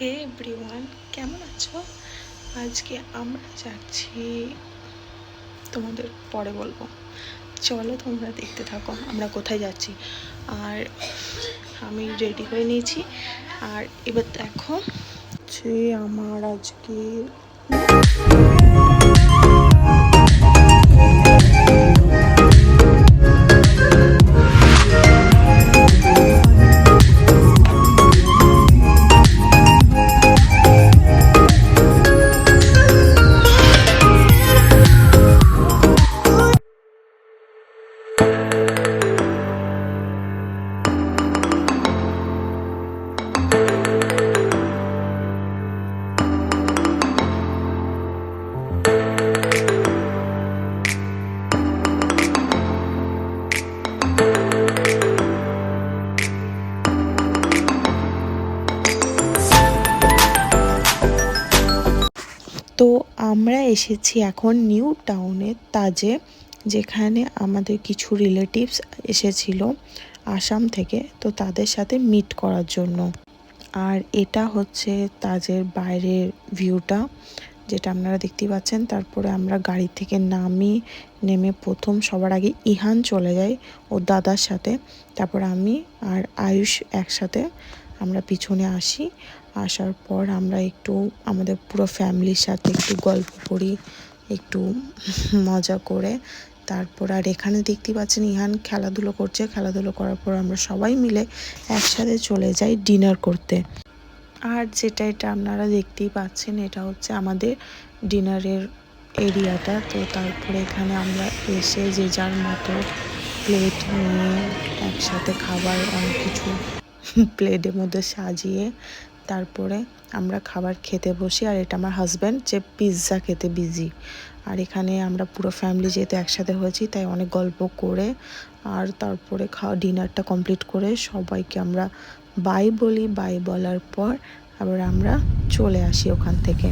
হে everyone, কেমন আছো? আজকে আমরা যাচ্ছি, তোমাদের পরে বলবো। চলো তোমরা দেখতে থাকো আমরা কোথায় যাচ্ছি। আর আমি রেডি হয়ে নিয়েছি। আর এবার দেখো যে আমার আজকে তো আমরা এসেছি এখন নিউ টাউনের তাজে, যেখানে আমাদের কিছু রিলেটিভস এসেছিল আসাম থেকে, তো তাদের সাথে মিট করার জন্য। আর এটা হচ্ছে তাজের বাইরের ভিউটা, যেটা আপনারা দেখতেই পাচ্ছেন। তারপরে আমরা গাড়ি থেকে নেমে প্রথম সবার আগে ইহান চলে যাই ওর দাদার সাথে, তারপর আমি আর আয়ুষ একসাথে আমরা পিছনে আসি। আসার পর আমরা একটু আমাদের পুরো ফ্যামিলির সাথে একটু গল্প করি, একটু মজা করে। তারপর আর এখানে দেখতেই পাচ্ছেন ইহান খেলাধুলো করছে। খেলাধুলো করার পর আমরা সবাই মিলে একসাথে চলে যাই ডিনার করতে। আর এটা আপনারা দেখতেই পাচ্ছেন, এটা হচ্ছে আমাদের ডিনারের এরিয়াটা। তো তারপরে এখানে আমরা এসে যে যার মতো প্লেট নিয়ে একসাথে খাবার অনেক কিছু প্লেটের মধ্যে সাজিয়ে তারপরে আমরা খাবার খেতে বসি। আর এটা আমার হাজব্যান্ড, যে পিৎজা খেতে বিজি। আর এখানে আমরা পুরো ফ্যামিলি যেহেতু একসাথে হয়েছি, তাই অনেক গল্প করে আর তারপরে ডিনারটা কমপ্লিট করে সবাইকে আমরা বাই বলি। বাই বলার পর আবার আমরা চলে আসি ওখান থেকে।